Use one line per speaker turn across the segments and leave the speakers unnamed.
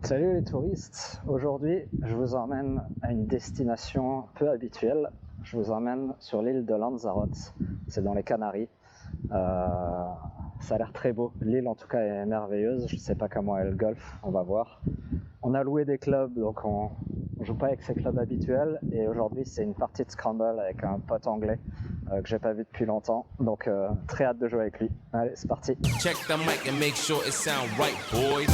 Salut les touristes, aujourd'hui je vous emmène à une destination peu habituelle. Je vous emmène sur l'île de Lanzarote, c'est dans les Canaries. Ça a l'air très beau, l'île en tout cas est merveilleuse, je ne sais pas comment est le golf, on va voir. On a loué des clubs, donc on joue pas avec ses clubs habituels, et aujourd'hui c'est une partie de scramble avec un pote anglais que j'ai pas vu depuis longtemps, donc très hâte de jouer avec lui. Allez, c'est parti.
Check the mic and make sure it sound right, boys.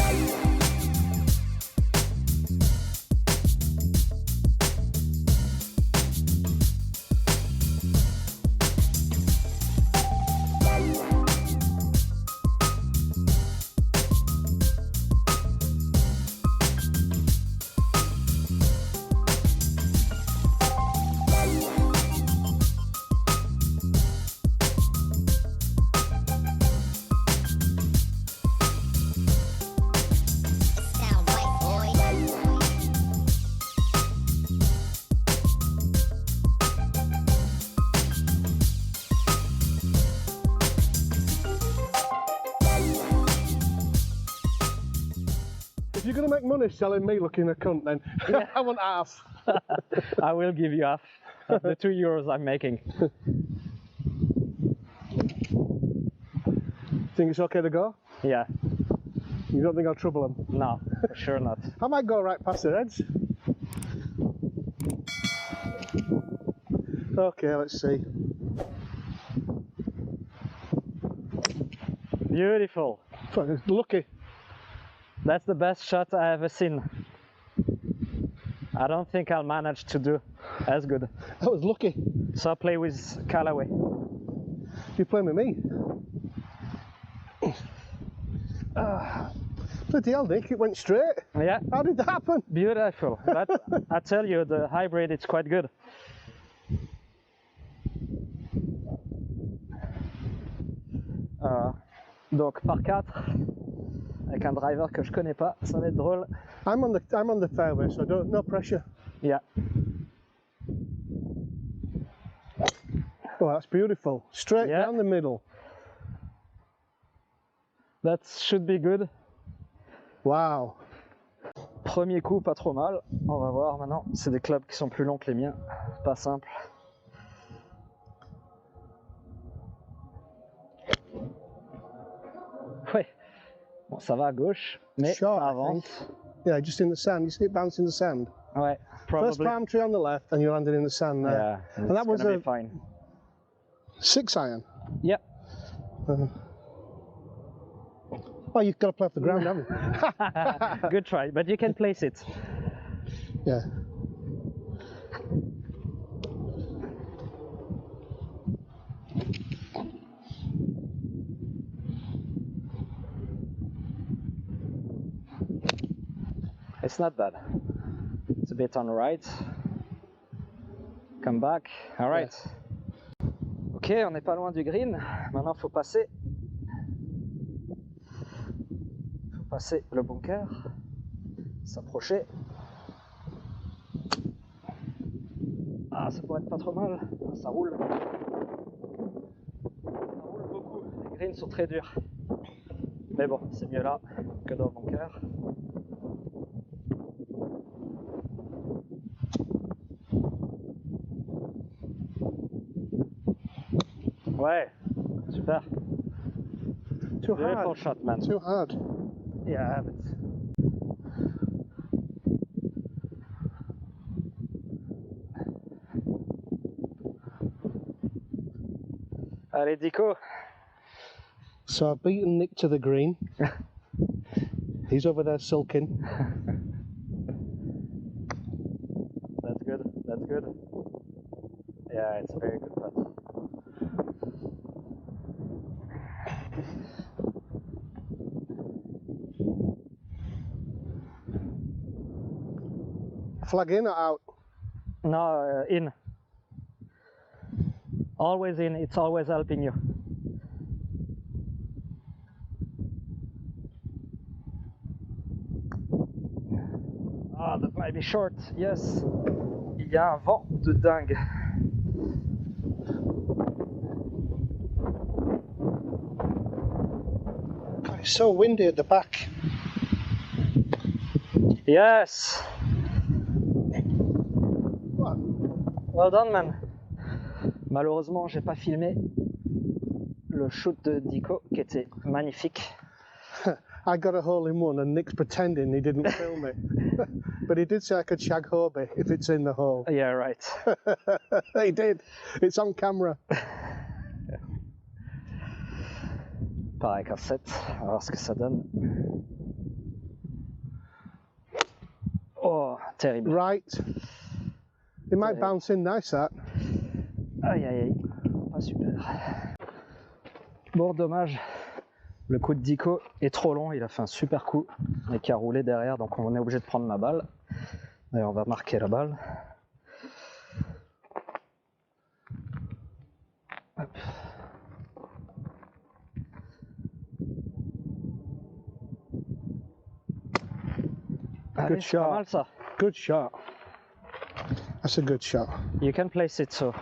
If you're going to make money selling me looking a cunt, then
Yeah.
I want half.
I will give you half of the €2 I'm making.
Think it's okay to go?
Yeah,
You don't think I'll trouble them?
no, for sure not.
I might go right past their heads. Okay, let's see.
Beautiful.
Fuck, lucky.
That's the best shot I ever seen. I don't think I'll manage to do as good.
That was lucky.
So I'll play with Callaway.
You playing with me? Bloody hell, Nick, it went straight.
Yeah,
How did that happen?
beautiful. But I tell you, the hybrid it's quite good. Donc par 4 avec un driver que je connais pas, ça va être drôle.
I'm on the fairway, so no pressure.
Yeah.
Oh, that's beautiful. Straight
Yeah.
down the middle.
That should be good.
Wow.
Premier coup, pas trop mal. On va voir maintenant. C'est des clubs qui sont plus longs que les miens. Pas simple. Ouais. Bon, ça va à gauche, mais
Short,
ça
I
avance.
Yeah, just in the sand. You see it bounce in the sand.
Ouais,
First
probably.
palm tree on the left, and you landed in the sand there.
Yeah,
And that
it's
was
gonna
a
be fine.
6-iron.
Yeah.
Oh, you've got to play off the ground, haven't you?
Good try, but you can place it.
Yeah.
It's not bad. It's a bit on the right. Come back. All right. Ok, on n'est pas loin du green. Maintenant, faut passer. Faut passer le bunker. S'approcher. Ah, ça pourrait être pas trop mal. Ça roule. Ça roule beaucoup. Les greens sont très durs. Mais bon, c'est mieux là que dans le bunker. Ouais, super.
Too
Beautiful
hard.
shot, man.
Too hard.
Yeah, but... Allez, Dico.
So I've beaten Nick to the green. He's over there sulking.
That's good, that's good. Yeah, it's a very good putt.
Flag in or out?
No, in. Always in, it's always helping you. Ah, that might be short, yes. Il y a un vent de dingue.
It's so windy at the back.
Yes! Well done, man. Malheureusement, j'ai pas filmé le shoot de Dico qui était magnifique.
I got a hole in one and Nick's pretending he didn't film it. But he did say I could shag Hobie if it's in the hole.
Yeah, right.
He did. It's on camera.
Pareil qu'un 7, on va voir ce que ça donne. Oh, terrible.
Right. It might bounce in nice, that.
Aïe aïe aïe, pas super. Bon, dommage. Le coup de Dico est trop long, il a fait un super coup et qui a roulé derrière, donc on est obligé de prendre ma balle. D'ailleurs, on va marquer la balle. Hop. Allez, c'est pas mal ça.
Good shot. That's a good shot.
You can place it so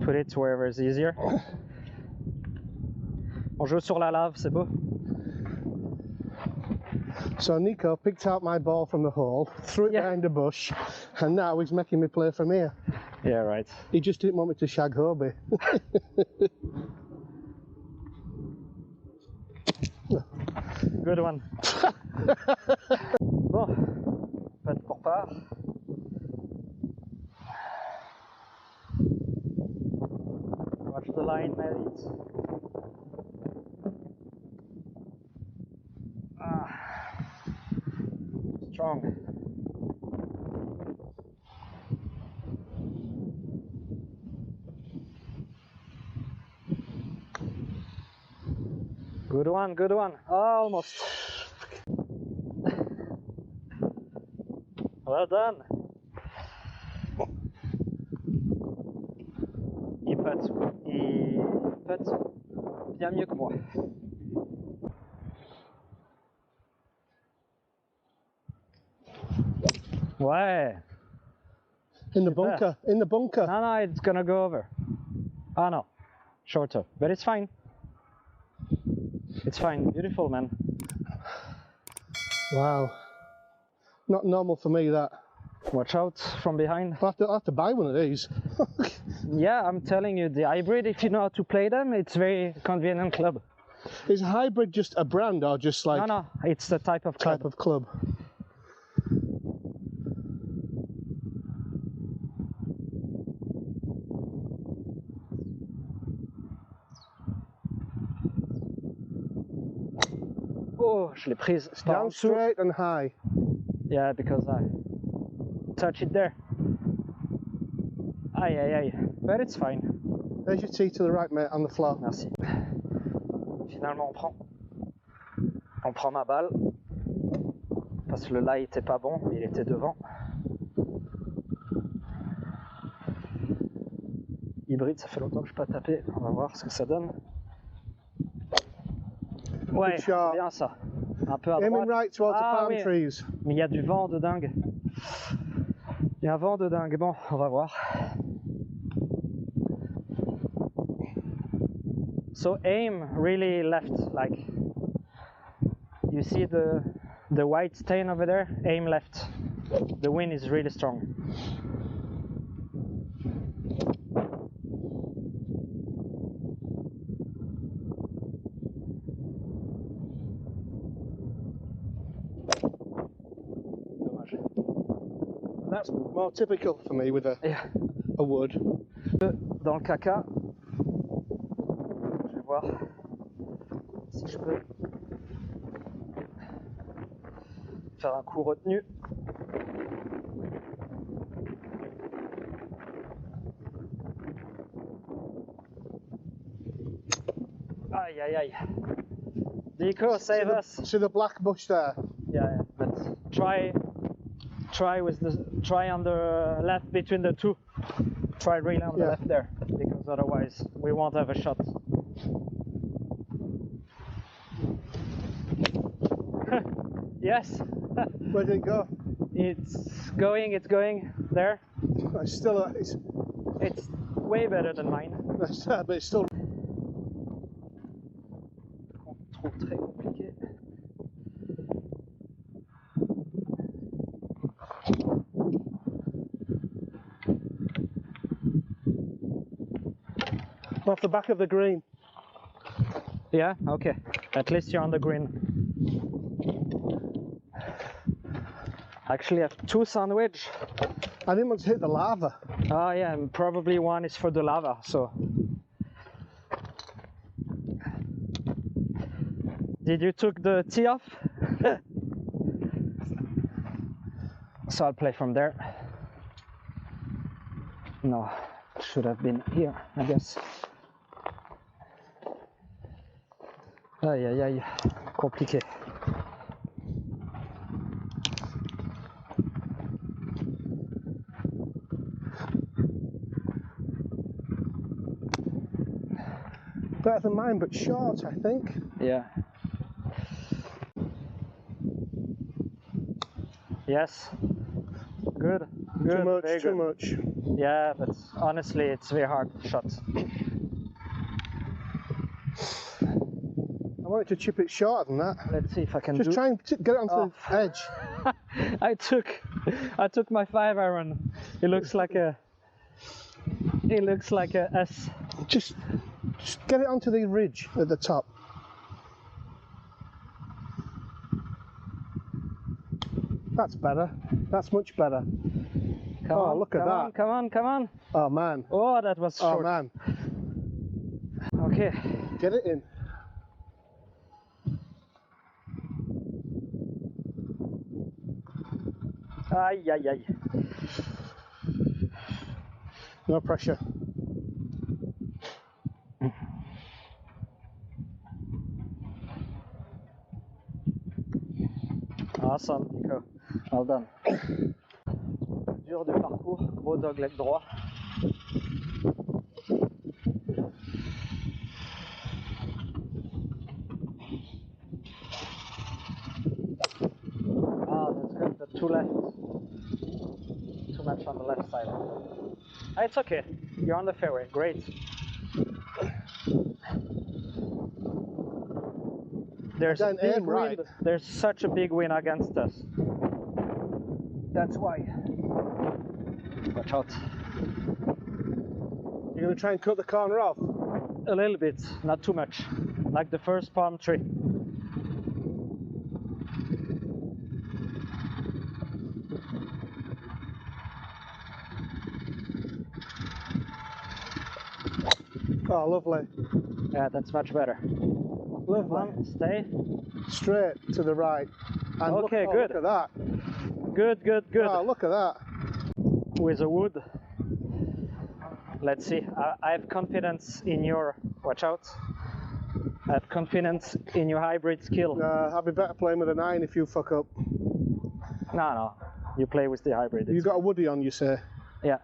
put it wherever is easier. On joue sur la lave, c'est beau.
So Nico picked out my ball from the hole, threw it behind a bush, and now he's making me play from here.
Yeah, right.
He just didn't want me to shag Hobie.
Good one. Bon, pas de pour part. Watch the line, Marit. Strong. Good one, good one. Almost. Well done. Il putt bien mieux que moi. Ouais.
In the bunker, in the bunker.
No, it's gonna go over. Oh no, shorter, but it's fine. It's fine, beautiful, man.
Wow. Not normal for me, that.
Watch out from behind.
I'll have to buy one of these.
Yeah, I'm telling you, the hybrid, if you know how to play them, it's very convenient club.
Is hybrid just a brand or just like
No, it's the type of club.
club?
Oh, je l'ai prise par en
Down
dessous.
straight and high.
Yeah, because I touch it there. Aïe, aïe, aïe. But it's fine.
There's your tee to the right, mate, on the floor.
Merci. Finalement, on prend ma balle. Parce que le lie était pas bon, il était devant. Hybride, ça fait longtemps que je n'ai pas tapé. On va voir ce que ça donne. Ouais, c'est bien ça. Un peu à droite.
Aiming right towards the palm trees.
Mais il y a du vent de dingue. Il y a un vent de dingue. Bon, on va voir. So aim really left, like you see the white stain over there. Aim left. The wind is really strong.
That's more typical for me with a wood.
Dans le caca. Je vais voir si je peux faire un coup retenu. Aïe aïe aïe. Dico, save us.
See the black bush there?
Yeah, but try on the left between the two. Try really on the left there, because otherwise we won't have a shot. Yes.
Where did it go?
It's going there.
It's still
It's way better than mine.
but it's still.
Trou très compliqué.
Off the back of the green.
Yeah, okay. At least you're on the green. Actually, I have 2 sandwich.
I didn't want to hit the lava.
Oh yeah, and probably one is for the lava, so. Did you took the tea off? So I'll play from there. No, should have been here, I guess. Aïe aïe aïe, compliqué.
Better than mine, but short, I think.
Yeah. Yes. Good. Good.
Too much,
very
too
good.
much.
Yeah, but honestly, it's very hard shot.
I wanted to chip it shorter than that.
Let's see if I can
Just
do.
try and get it onto the edge.
I took my 5-iron. It looks like a S.
Just get it onto the ridge at the top. That's better. That's much better.
Come
Oh,
on,
look at that.
Come on, come on.
Oh man.
Oh, that was short.
Oh man.
Okay.
Get it in.
Aye, aye, aye.
No pressure.
Awesome, Nico. Well done. Dur du parcours, gros dogleg droit. Ah, that's good. The 2 left. Too much on the left side. Ah, it's okay. You're on the fairway. Great. There's a
Don't
big
aim right.
wind. There's such a big wind against us. That's why. Watch out.
You're going to try and cut the corner off?
A little bit, not too much. Like the first palm tree.
Oh, lovely.
Yeah, that's much better.
Lovely.
Come on, stay.
Straight to the right. And
Okay,
look,
good.
Look at that.
Good, good, good.
Oh, look at that.
With the wood. Let's see. I have confidence in your. Watch out. I have confidence in your hybrid skill.
I'll be better playing with a 9 if you fuck up.
No, no. You play with the hybrid.
You got a woody on, you say?
Yeah.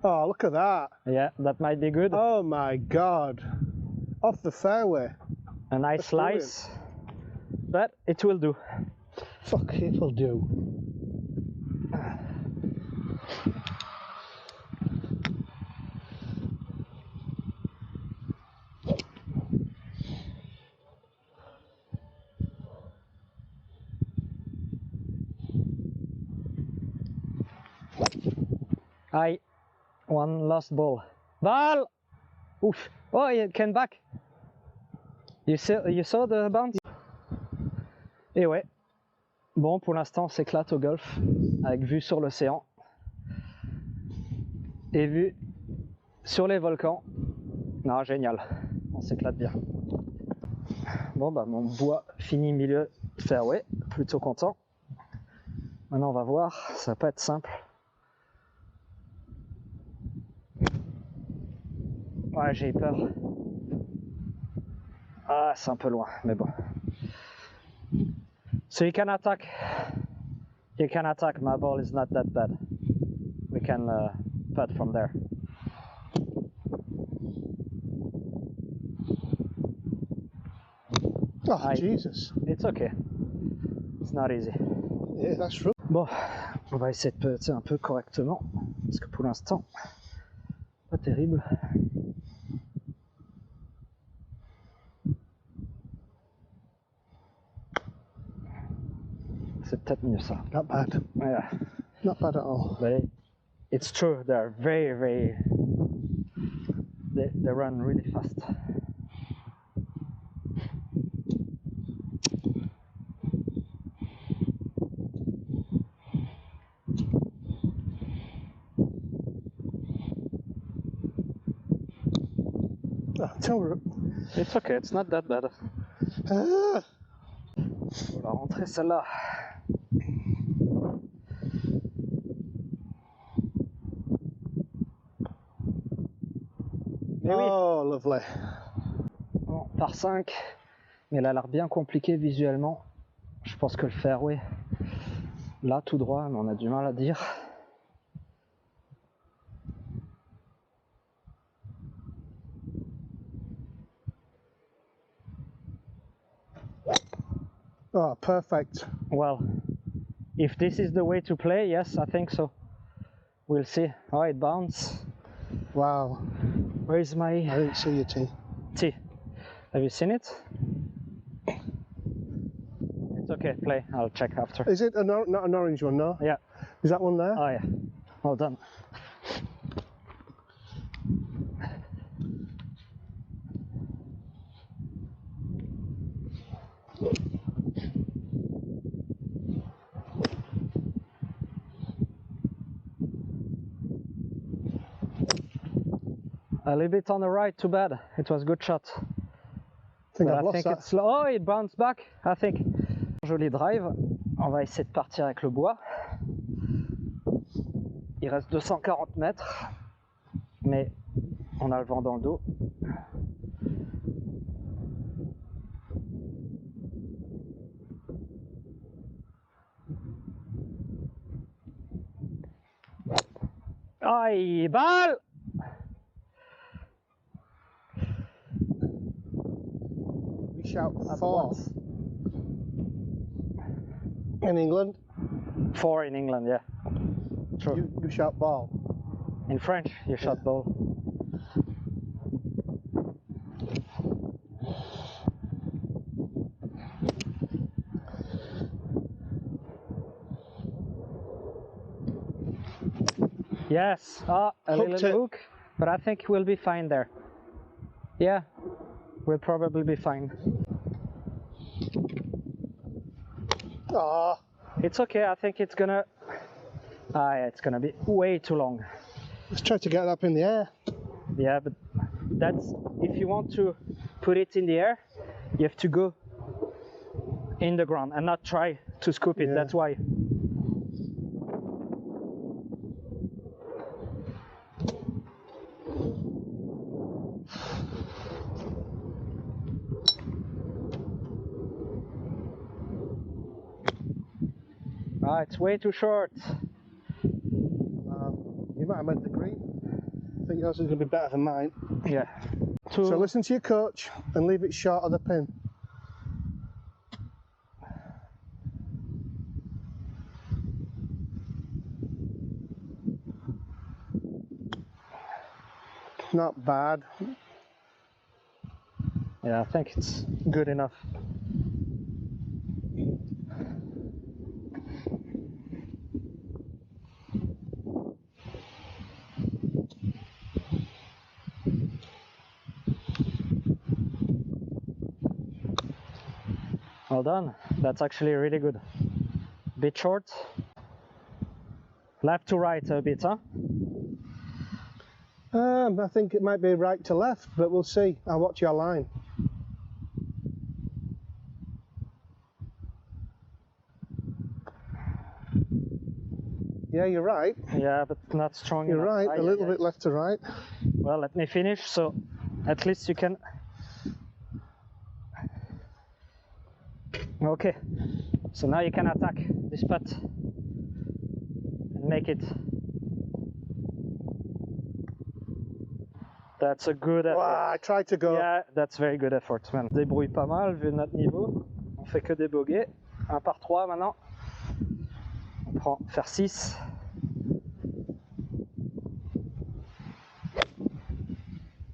Oh, look at that.
Yeah, that might be good.
Oh my God. Off the fairway.
A nice slice. But it will do.
Fuck, it will do.
Aye. One last ball. Val! Oof. Oh, it came back. You saw the bounce? Et ouais. Bon, pour l'instant, on s'éclate au golf avec vue sur l'océan et vue sur les volcans. Non, génial. On s'éclate bien. Bon, bah, mon bois fini milieu fairway. Plutôt content. Maintenant, on va voir. Ça va pas être simple. Ouais, j'ai eu peur. Ah, c'est un peu loin, mais bon. So you can attack. You can attack. My ball is not that bad. We can putt from there.
Oh,
Aye.
Jesus.
It's okay. It's not easy.
Yeah, that's true.
Bon, on va essayer de putter un peu correctement. Parce que pour l'instant, pas terrible. c'est peut-être mieux ça.
Not bad.
Yeah.
Not bad at all.
But it's true, they're very... They run really fast. It's okay, it's not that bad.
Ah.
On va rentrer celle-là. Mais oui.
Oh, lovely.
Bon, par 5, mais elle a l'air bien compliquée visuellement. Je pense que le fairway, là tout droit, mais on a du mal à dire.
Oh, perfect.
Well, if this is the way to play, yes, I think so. We'll see. Oh, it bounced.
Wow.
Where is my...
I didn't see your tee.
Tee. Have you seen it? It's okay, play. I'll check after.
Is it not an orange one, no?
Yeah.
Is that one there?
Oh yeah. Well done. A little bit on the right, too bad. It was a good shot.
I think I've lost that.
It's slow. Oh, it bounced back, I think. Joli drive. On va essayer de partir avec le bois. Il reste 240 mètres, mais on a le vent dans le dos. Aïe, balle!
We shout 4 in England.
4 in England, yeah. True.
You shout ball.
In French, you shot ball. Yes, a little hook, but I think we'll be fine there. Yeah, we'll probably be fine.
Ah,
It's okay, I think it's gonna... yeah, it's gonna be way too long.
let's try to get it up in the air.
Yeah, but that's... If you want to put it in the air, you have to go in the ground and not try to scoop it,
Yeah.
that's why. Ah, it's way too short.
You might have meant the green. I think yours is going to be better than mine.
Yeah.
So listen to your coach and leave it short of the pin. Not bad.
Yeah, I think it's good enough. Well done. That's actually really good. Bit short. Left to right a bit, huh?
I think it might be right to left, but we'll see. I'll watch your line. Yeah, you're right.
Yeah, but not strong
You're
enough.
right.
Aye,
A little
aye,
bit left to right.
aye. Well, let me finish, so at least you can... Okay, so now you can attack this putt and make it. That's a good effort.
Wow, I tried to go.
Yeah, that's very good effort, man. On se débrouille pas mal vu notre niveau. On fait que des bogeys. 1 par 3 maintenant. On prend faire 6.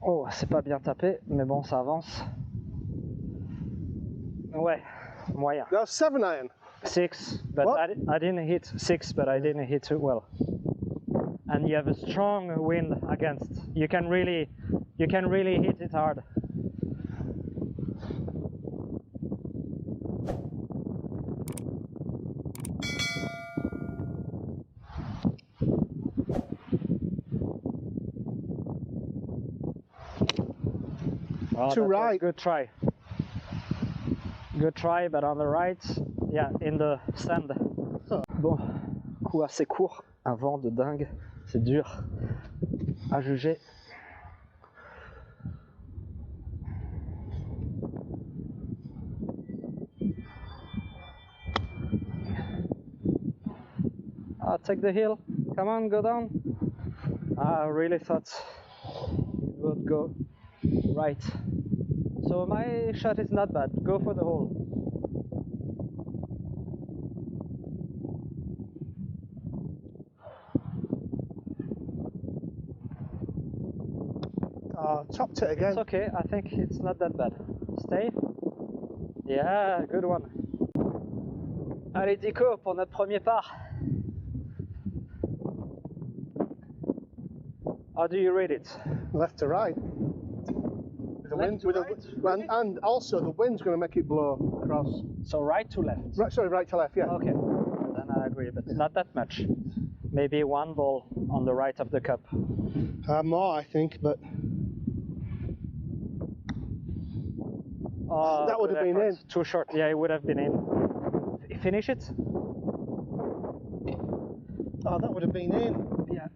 Oh, c'est pas bien tapé, mais bon, ça avance. Ouais, moyen.
No, 7 iron.
6, but
What?
I didn't hit 6, but I didn't hit too well. And you have a strong wind against. You can really hit it hard. Oh,
To
that was
right.
Good try. Good try, but on the right, yeah, in the sand. Bon, coup assez court, un vent de dingue, c'est dur à juger. Take the hill, come on, go down. I really thought it would go right. So my shot is not bad, go for the hole.
Topped it again.
It's okay, I think it's not that bad. Stay. Yeah, good one. Allez Dico, pour notre premier par. How do you read it?
Left to right. With the
Left
wind,
to
with
right?
the, and also the wind's going to make it blow across.
So right to left.
Right, sorry, right to left, yeah.
Okay, then I agree, but not that much. Maybe one ball on the right of the cup.
More, I think, but
Oh,
that would
good
have been
effort.
in.
Too short. Yeah, it would have been in. Finish it.
Oh, that would have been in.
Yeah.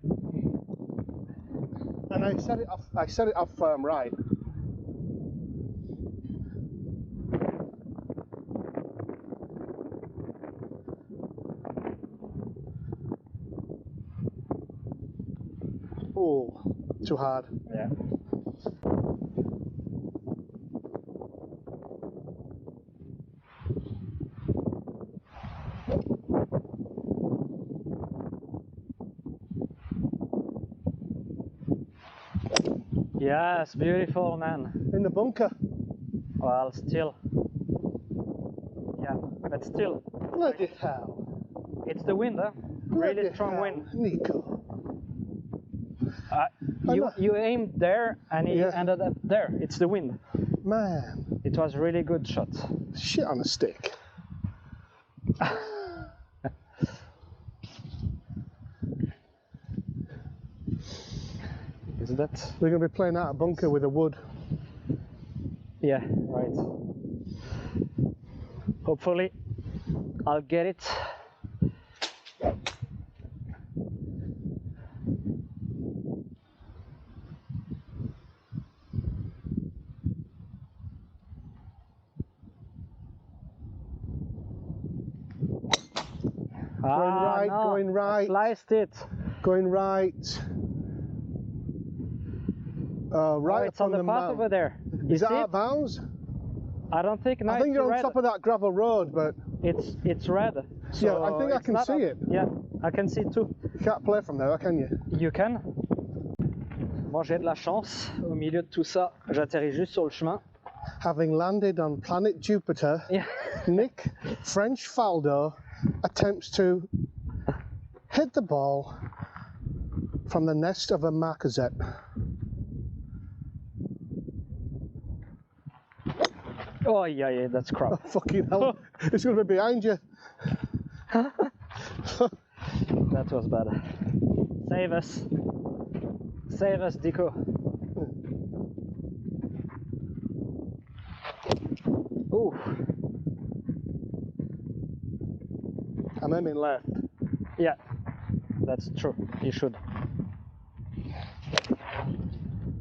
And I set it off. I set it off right. Oh, too hard.
Yeah. Yes, beautiful, man.
In the bunker.
Well, still. Yeah, but still.
Bloody hell.
It's the wind, huh?
Bloody
Really strong
hell,
wind.
Nico.
You aimed there and you
Yeah.
ended up there. It's the wind.
Man,
It was really good shot.
shit on a stick.
Is that?
We're going to be playing out a bunker with a wood.
Yeah, right. Hopefully, I'll get it.
Going right,
no,
going right.
I sliced it.
Going right. Right
It's on
from
the path
mound.
over there. You
Is
see
that our
it?
bounds?
I don't think. No,
I think
it's
you're on
red.
top of that gravel road, but
It's red. So
yeah, I think I
it's
can
not
see
up.
it.
Yeah, I can see it too.
You can't play from there, can you?
You can. Bon, j'ai de la chance. Au milieu de tout ça, j'atterris juste sur le chemin.
Having landed on planet Jupiter,
Yeah.
Nick French Faldo attempts to hit the ball from the nest of a marquisette.
Oh yeah, that's crap.
Fucking hell, it's going to be behind you.
That was bad. Save us. Save us, Dico. Ooh.
I'm aiming left.
Yeah, that's true. You should.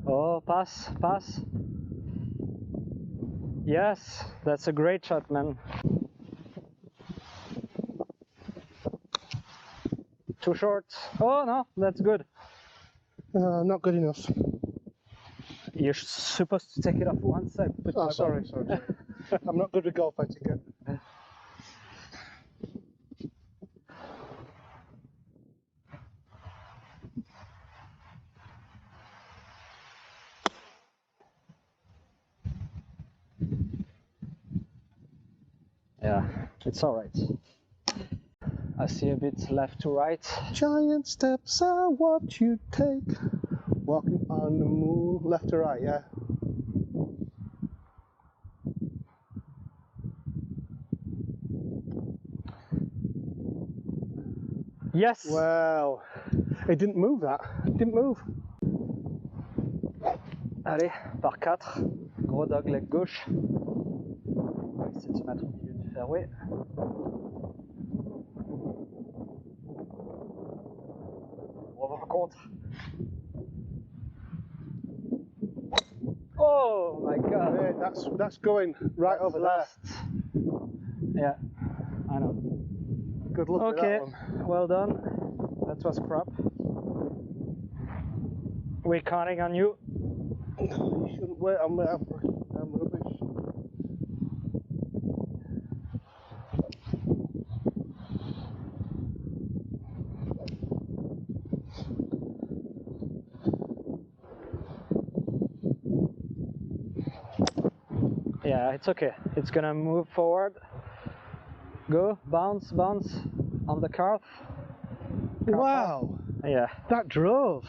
Oh, pass, pass. Yes, that's a great shot, man. Too short. Oh no, that's good.
Not good enough.
You're supposed to take it off one side.
Oh, sorry. I'm not good with golf etiquette.
Yeah, it's all right. I see a bit left to right.
Giant steps are what you take. Walking on the moon, left to right, yeah.
Yes.
Wow, it didn't move that. It didn't move.
Allez, par 4. Gros dog leg gauche. On va essayer de se mettre au milieu du fairway. On rencontre. Oh my god.
Yeah, that's going right over
Last. Yeah, I know.
there. Good luck with
Okay,
that one.
well done. That was crap. We're counting on you.
You shouldn't wait on me. I'm rubbish.
Yeah, it's okay. It's gonna move forward. Go, bounce, bounce on the cart.
Wow,
Yeah.
that drove.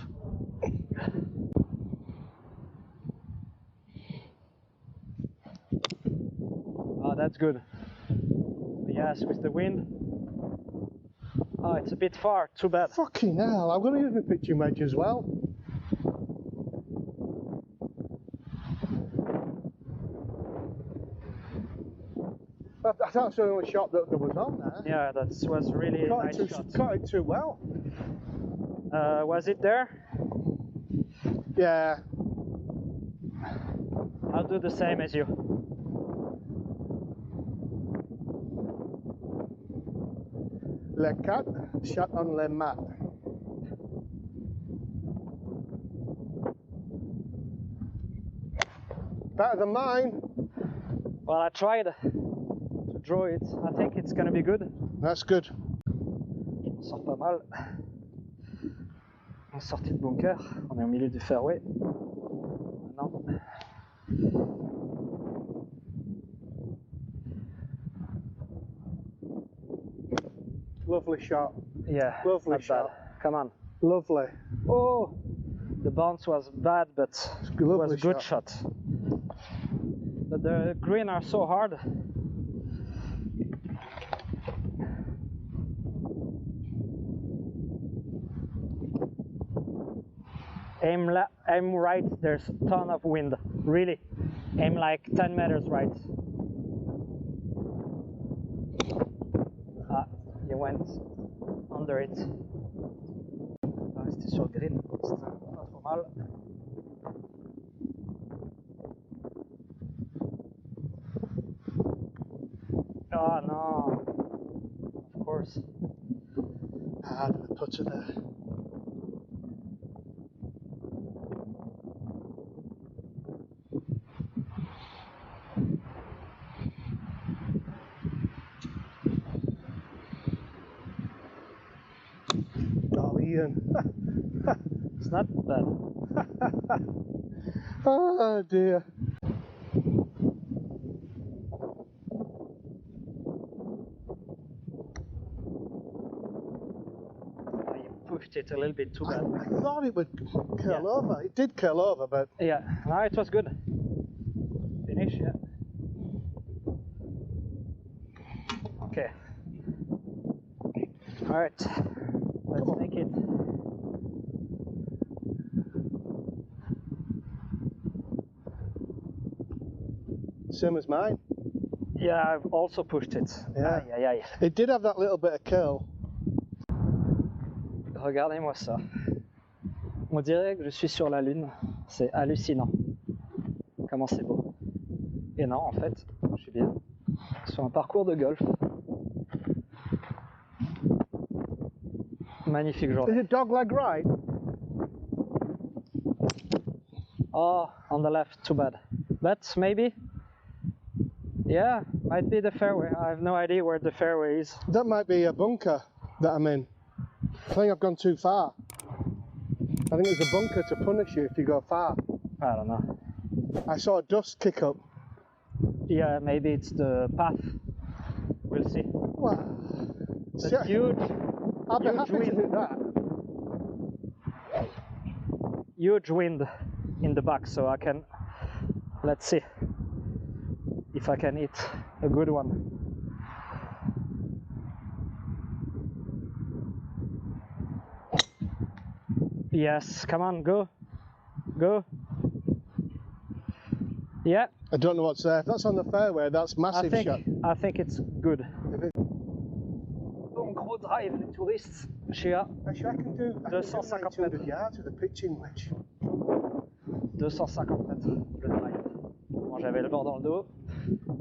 Oh, that's good. Yes, with the wind. Oh, it's a bit far. Too bad.
Fucking hell, I'm going to use my pitching wedge as well. That's the only shot that there was on there.
Yeah, that was really a nice shot.
Caught it too well.
Was it there?
Yeah.
I'll do the same as you.
Le cat, shot on le mat. Better than mine.
Well, I tried to draw it. I think it's gonna be good.
That's good.
On sort pas mal. On est sorti de bunker. On est au milieu du fairway. Non.
Lovely shot.
Yeah.
Lovely
not
shot.
bad. Come on.
Lovely.
Oh, the bounce was bad, but it was
Lovely
a good shot. But the green are so hard. Aim right, there's a ton of wind. Really. Aim like 10 meters right. Ah, you went under it. On va rester sur le green, c'est pas trop mal. Oh no, of course.
Ah, the putter there. Oh, Ian.
It's not bad.
Oh dear.
You pushed it a little bit too bad.
I thought it would curl
Yeah.
over. It did curl over, but
Yeah, no, it was good. Finish, yeah. Okay. Alright, let's make it.
same as mine.
Yeah, I've also pushed it.
Yeah.
Aïe, aïe, aïe.
It did have that little bit of curl.
Regardez-moi ça. On dirait que je suis sur la Lune. C'est hallucinant. Comment c'est beau. Et non, en fait, je suis bien sur un parcours de golf. Magnifique
Is
journée.
it dog leg right?
Oh, on the left, too bad. But maybe. Yeah, might be the fairway. I have no idea where the fairway is.
That might be a bunker that I'm in. I think I've gone too far. I think there's a bunker to punish you if you go far.
I don't know.
I saw a dust kick up.
Yeah, maybe it's the path. we'll see.
Wow.
It's
So,
huge,
I'll be
huge
happy to
wind.
do that.
Huge wind in the back, so I can, let's see if I can hit a good one. Yes, come on, go, go. Yeah,
I don't know what's there. If that's on the fairway, that's massive shot.
I think it's good. Donc gros drive les touristes, Shea,
Actually, I can do
250
200 yards with a pitching wedge.
250 mètres le drive. Bon, j'avais le vent dans le dos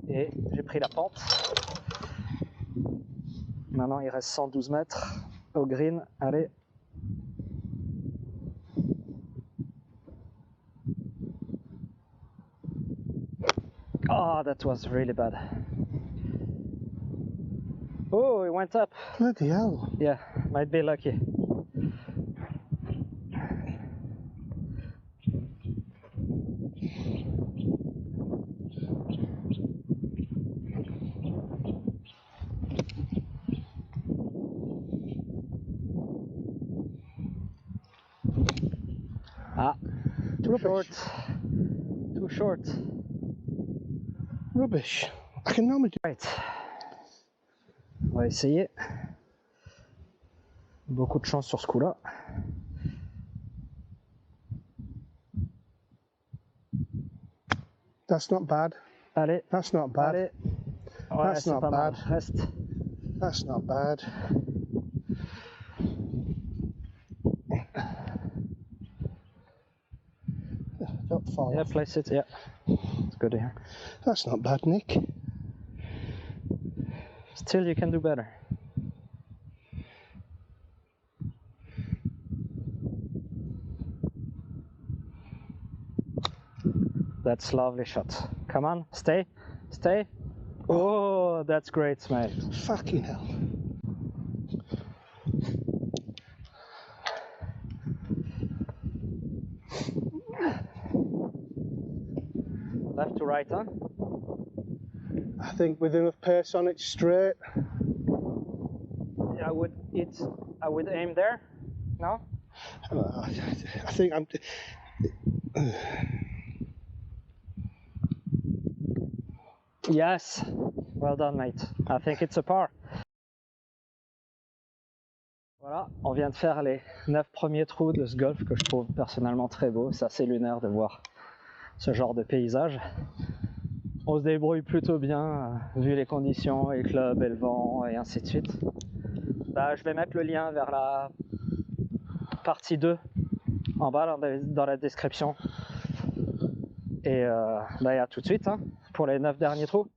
et j'ai pris la pente. Maintenant il reste 112 mètres au green, allez. Oh, that was really bad. Oh, it went up.
Bloody hell.
Yeah, might be lucky. Ah, too short. Too short.
Rubbish. I can normally do.
Right. On va essayer. Beaucoup de chance sur ce coup-là.
That's not bad.
Allez.
That's not bad.
Allez. Ouais,
That's
c'est
not
pas mal.
bad.
Reste.
That's not bad. Don't fall
Yeah,
off.
place it. Yeah. It's good here.
That's not bad, Nick.
Still, you can do better. That's lovely shot. Come on, stay, stay. Oh, that's great, mate.
Fucking hell.
Left to right, huh?
I think with enough pace on it straight.
I would aim there. No?
I think I'm.
Yes. Well done, mate. I think it's a par. Voilà, on vient de faire les 9 premiers trous de ce golf que je trouve personnellement très beau. C'est assez lunaire de voir ce genre de paysage. On se débrouille plutôt bien vu les conditions et le club et le vent et ainsi de suite. Bah, je vais mettre le lien vers la partie 2 en bas dans la description. Et bah, à tout de suite hein, pour les 9 derniers trous.